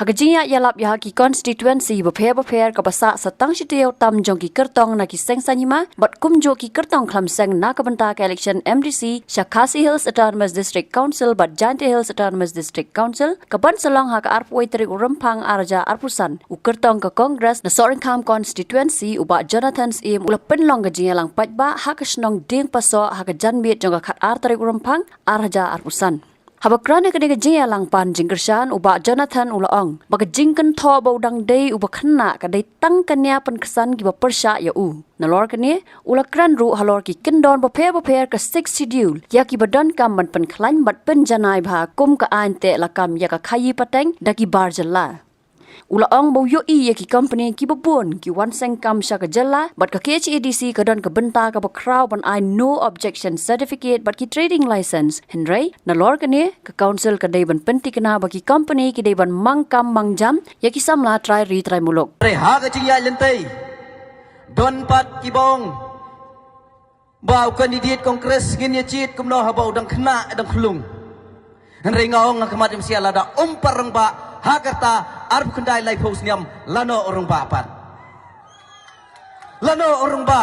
Bagajinya yalap yahaki constituency beper kabasa satang sitiau tam jong ki kertong na ki seng sanyima bat kumjo ki kertong klam seng na kabenta ka election MDC Shakasi Hills Autonomous District Council bat Jante Hills Autonomous District Council kaban selong ha ka arpoi terik urempang araja arpusan u kertong ka Congress na Sorenkam constituency uba Jonathan im ula penlong gajinya lang patba ha ka snong ding paso ha ka janbit jong ka khat ar terik urempang araja arpusan. Habakrana kene gejia lang pan jingkersan uba Jonathan ulaong baga jingken tho baudang dei uba khanna kadai tang kanya pen kesan giba persya ya u nalor kene ulakran ru halor ki kendon baper ka 6 schedule ya ki badan kam ban pen khlain bat pen janai bha kum ka an te lakam ya ka khayi pateng daki bar jalla ulaong bau yo i ya ki company ki babon ki wan seng kam sha ka jalla bat ka KHADC ka don ka benta ka bakraw ban I no objection certificate bat ki trading license henry na lor kane ka council ka dei ban penti kana ba ki company ki dei ban mangkam mangjam ya ki samla try mulok re ha ka chingya lentai don pat ki bong bau candidate kongres ngin ya chit kumno ha bau dang khna dang khulung henry ngaong ngakamat im sia lada parang ba Hakarta arb kendai lai pos niam lano orang ba pan lano orang ba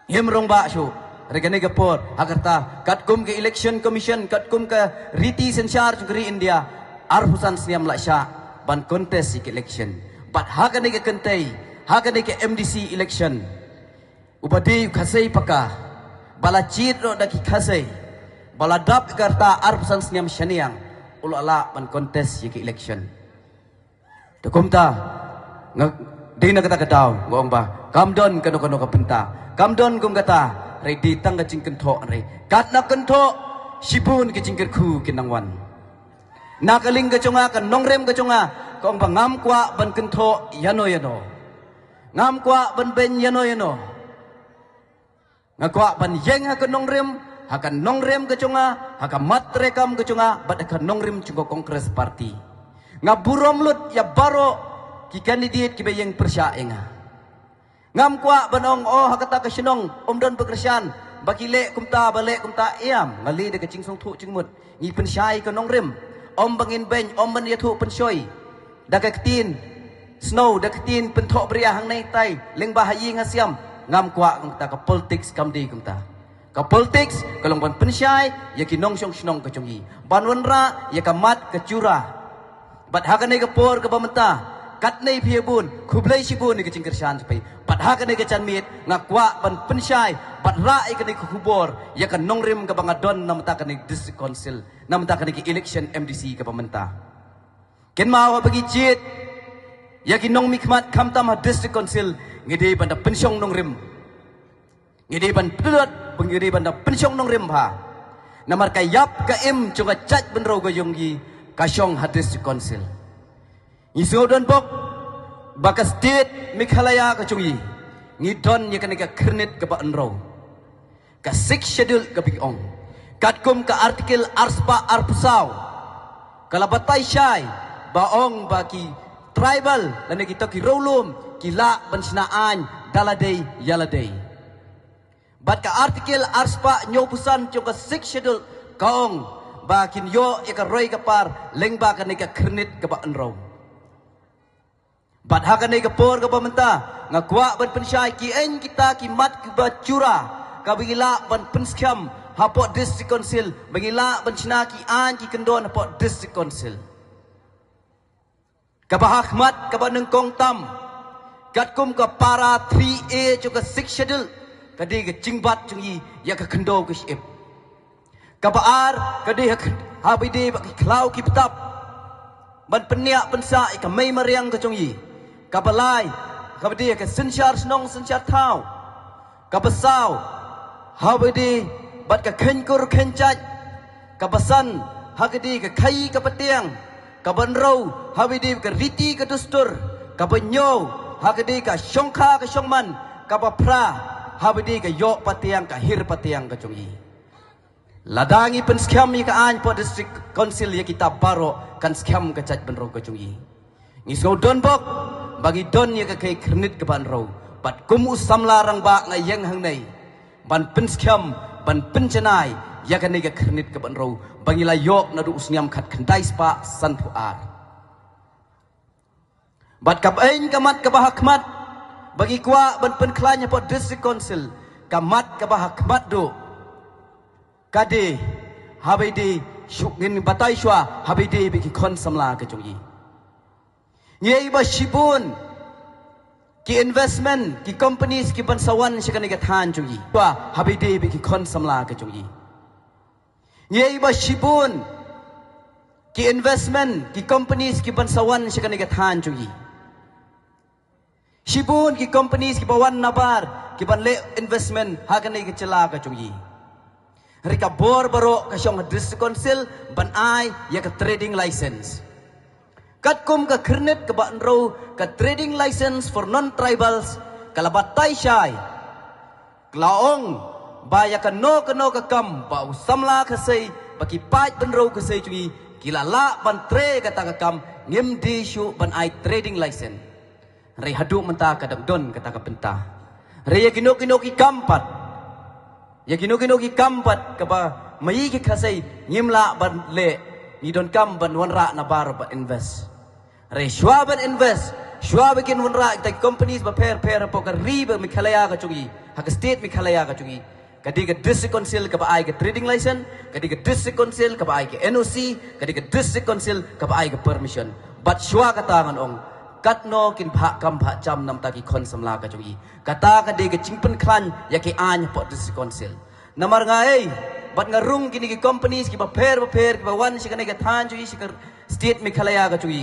hem orang ba shu regane gapor Hakarta katkum ke election commission katkum ke riti sensar jugri India arbusan niam laksha ban contest ke election but hakane ke kentai hakane ke MDC election ubadi khasei paka bala chit ro daki khasei bala dap karta arbusan niam shaniang ulala ban kontes yaki election dokumta dina kata kadau ngong ba kamdon kano ka penta kamdon gum kata ready tang ka jingken tho re kat na kentho sibun ke jingker khu kinangwan nakaling ka chunga kan nongrem ka chunga kong ba ngam kwa ban kentho yano ngam kwa ban ben yano ngakwa ban yeng ha ka nongrem hakan nongrem ke chunga hakan matre kam ke chunga bat akan nongrem chunga kongres parti ngaburom lut ya baro ki candidate ki bayeng persya enga ngam kwa banong hakata ka sinong omdon pekerjaan bakile kumta bale kumta iam ngali de ke chingsong thu chingmut ngi pensyai ke nongrem om bangin ben om ban yathu pensoi dakatin snow dakatin penthok bria hang nei tai leng bahayi ngasiam ngam kwa kumta ka politics kamdi kumta ka politics kalong ban pensyai ya ki nong snong ka chongi banwan ra ya ka mat ka cura bat hakane ka por ka bamenta kat nei phiebun khublai sibun ni ka chingkersan pai bat hakane ka chanmit ngakwa ban pensyai bat ra ka ni khubor ya ka nongrim ka bangadon namta ka ni district council namta ka ni election MDC ka bamenta ken mau bagi chit ya ki nong mikmat kamtam ha district council ngide banda pensyong nongrim ngide ban plut pengiri banda pensyong nong remha namar kayap ka im chunga chat benro go yonggi kasyong hadis council isodon bok baka state mikhalaya ka chungi ngidon ya kanika kernit ka ba enro ka 6 schedule ka bigong katkum ka artikel arspa arpusaw kalabatay syai baong baki tribal lani kita ki rolum kila bansinaan daladay yaladay bat ka artikel arspa nyobusan chunga 6 schedule kaong bakin yo ika roy kapar lengba ka nika kernit ka ba enro bat haka nika por ka pamenta ngakwa ban pensyai ki en kita ki mat ki bacura ka bingila ban penskam hapo district council bingila ban china ki an ki kendon hapo district council ka ba ahmad ka ba nengkong tam katkum ka para 3A chunga 6 schedule kadi ke cingbat cungi ya ka kendo ke ship kabaar kadi habide bak klau ki petap ban penia pensa ka mai mariang ke cungi kabalai kabide ke sensyar snong sensyar thau kabasau habide bat ka khenkur khenchat kabasan hagadi ke khai ka patiang kabanro habide ke riti ke dustur kabanyo hagadi ka syongkha ka syongman kabapra habidi ka yo patiang ka hir patiang ka chungi ladangi pen scam ka an po district council ya kita baro kan scam ka chat benro ka chungi ngisgo don bok bagi don ya ka kai kernit ka banro bat kum usam larang ba ngayeng hang nei ban pen scam ban pen chanai ya ka nei ka kernit ka banro bangila yo na du usniam khat khandai spa san pu ar Bat kapain kamat kabahakmat bagi kuat ban penkelanya pot district council kamat kabahakmat do kade habide shukngin batai shwa habide bagi kon samla ke chungyi ngei ba shibun ki investment ki companies ki bansawan shikani ka than chungyi wa habide bagi kon samla ke chungyi ngei ba shibun ki investment ki companies ki bansawan shikani ka than chungyi shibun ki companies ki bawan nabar ki ban le investment hagani ki chala ka chungyi rika bor baro ka shong district council ban ai ya ka trading license kat kum ka khirnet ka ban ro ka trading license for non tribals kalabat tai shai klaong ba ya ka no ka kam ba usamla ka sei baki pai ban ro ka sei chungi kilala ban tre ka ta ka kam ngim di shu ban ai trading license re hadu menta ka dang don ka ta ka benta re ya kino ki kampat ya kino ki kampat ka ba mai ki khasai ngimla ban le ni don kam ban wanra na bar ba invest re shwa ban invest shwa bikin wanra ta companies ba per po ka riba mi khalaya ka chungi ha ka state mi khalaya ka chungi kadi ka district council ka ba ai ka trading license kadi ka district council ka ba ai ka NOC kadi ka district council ka ba ai ka permission but shwa ka tangan ong katno kin pha kam pha cham nam ta ki khon samla ka chungi kata ka de ka chingpen klan ya ki an po district council namar nga ei bat nga rung kini ki companies ki ba per ki ba wan shi ka ka than chungi shi ka state mi khalaya ka chungi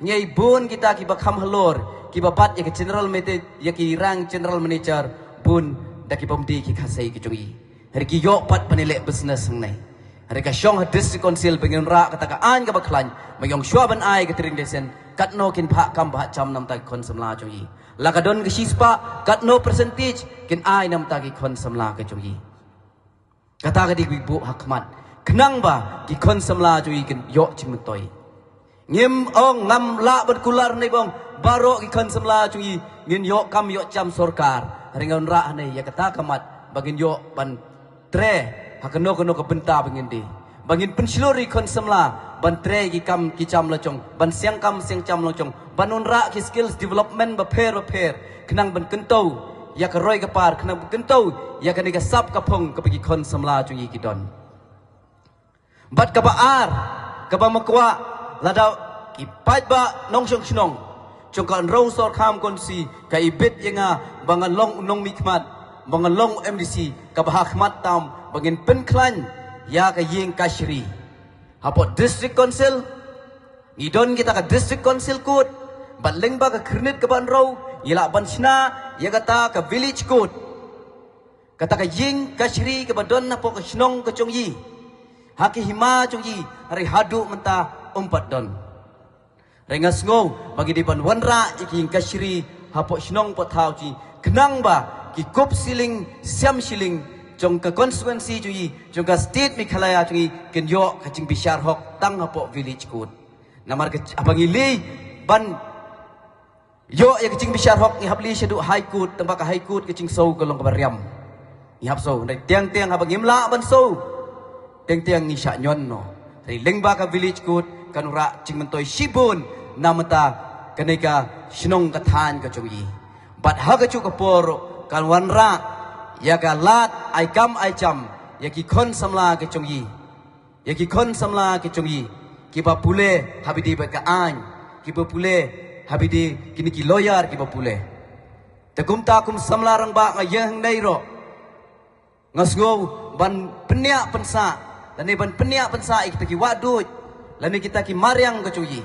ngei bun kita ki ba kham halor ki ba bat ya ki general mete ya ki rang general manager bun da ki pomdi ki khasai ki chungi her ki yo pat panile business ngai her ka shong district council pengen ra kata ka an ka ba klan mayong shwa ban ai ka tring desen katno kin pha kam pha cham nam ta kon samla chungi lakadon ki shispa katno percentage kin ai nam ta ki kon samla ka chungi kata ka di bu hakmat kenang ba ki kon samla chungi kin yo chim toi ngim ong ngam la bat kular nei bong baro ki kon samla chungi ngin yo kam yo cham sorkar ringon ra nei ya kata kamat bagin yo ban tre hakno ka benta bangin di bangin pensilori kon samla ban tre ki kam ki cham la chong ban siang kam siang cham la chong ban unra ki skills development ba per kenang ban kentau ya ka roi ka par kenang ban kentau ya ka ni ka sap ka phong ka bagi kon samla chungi ki don bat ka ba ar ka ba makwa lada ki pait ba nong shong shnong chong kan ro sor kham kon si ka ibet yanga bangan long nong mikmat bangan long MDC ka ba hakmat tam bangin pen klan ya ka ying kashri hapo district council idon kita ka district council kut batleng ba ka khirnit ka ban ro ila ban sna ya kata ka village kut kata ka ying kashri ka badon na po ka shnong ka chongyi haki hima chongyi hari hadu menta umpat don rengas ngo bagi di ban wanra iking kashri hapo shnong po thau ji kenang ba ki kop siling siam siling jong ka constituency chui jong ka state mi khalaya chui ken yo ka ching bishar hok tang hapo village kut namar ka abang ili ban yo ya ka ching bishar hok ni habli shedu high court tamba ka high court ka ching so ka long ka bariam ni hap so dai tiang habang imla ban so tiang ni sha nyon no ri lengba ka village kut kanura ching mentoi shibun namata kaneka shnong ka than ka chui bat ha ka chu ka por kan wanra ya ka lat ai kam ai cham ya ki khon samla ke chongyi ya ki khon samla ke chongyi ki ba pule habidi ba ka an ki ba pule habidi kini ki lawyer ki ba pule ta kum samla rang ba nga yang dai ro ngasgo ban penya pensa dan ban penya pensa ik ki wadu lani kita ki maryang ke chongyi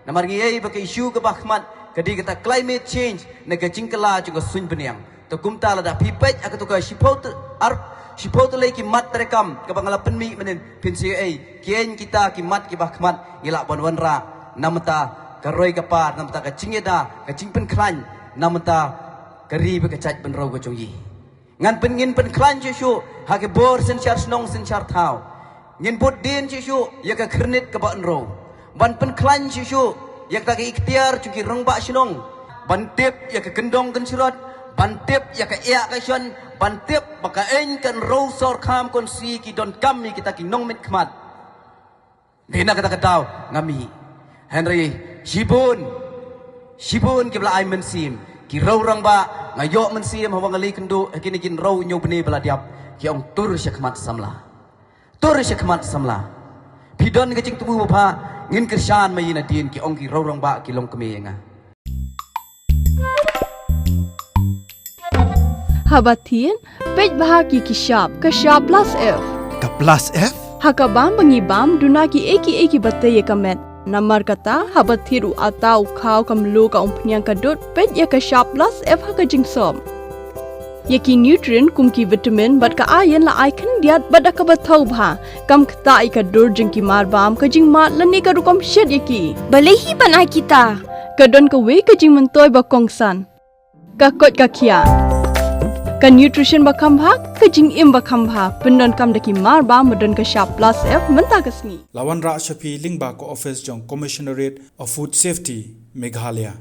namar ngi ei ba ke issue ke bahmat kadi kita climate change na ka chingkala chu sun penyang to kumta la da pipet ak to ka shipot le ki mat rekam ka bangala penmi menen pinsi ei kien kita ki mat ki bahmat ngila bon wanra namta ka roi ka par namta ka chingeda ka chingpen klan namta ka ri be ka chat ben ro ka chongyi ngan pen ngin pen klan chu shu ha ke bor sen char snong sen char thau ngin bot din chu shu ya ka khirnit ka ban ro ban pen klan chu shu ya ka ikhtiar chu ki rong ba shnong ban tep ya ka kendong kan sirot bantip ya ka iya ka syon bantip baka en kan ro sor kham kon si ki don kami kita ki nong mit khmat dina kata kataw ngami Henry Shibun Shibun ke bela ai mensim. Ki rau rang ba ngayok mensim hawa ngali kendu kini kin rau nyu beni bela diap. Ki ong tur syakmat samla. Tur syakmat samla. Pidon ke cing tubuh bapa ngin kersan mayina din ki ong ki rau rang ba ki long kemenga. Habatin, pej bahagi Kashab plus F. Ka plus F? Hakabam bangibam dunaki eki bataya kamet. Namar kata habathiru atau kau kamlu ka umpnyang kadut pej ya Kashab plus F haka jingsom. Yaki nutrient kumki vitamin bat ka ayan la aikan diat bat ka bathau bha. Kam kata ika dur jingki marbam ka jing mat lani ka rukom shed yaki. Balehi panai kita. Kadon ka we ka jing mentoy ba kongsan. Ka kot ka kia. Ka nutrition bakam bha ka jing im bakam bha pendon kam daki marba modon Kashab plus F menta kasni Lawan Ra Shafi Lingba ko office jong Commissionerate of Food Safety Meghalaya.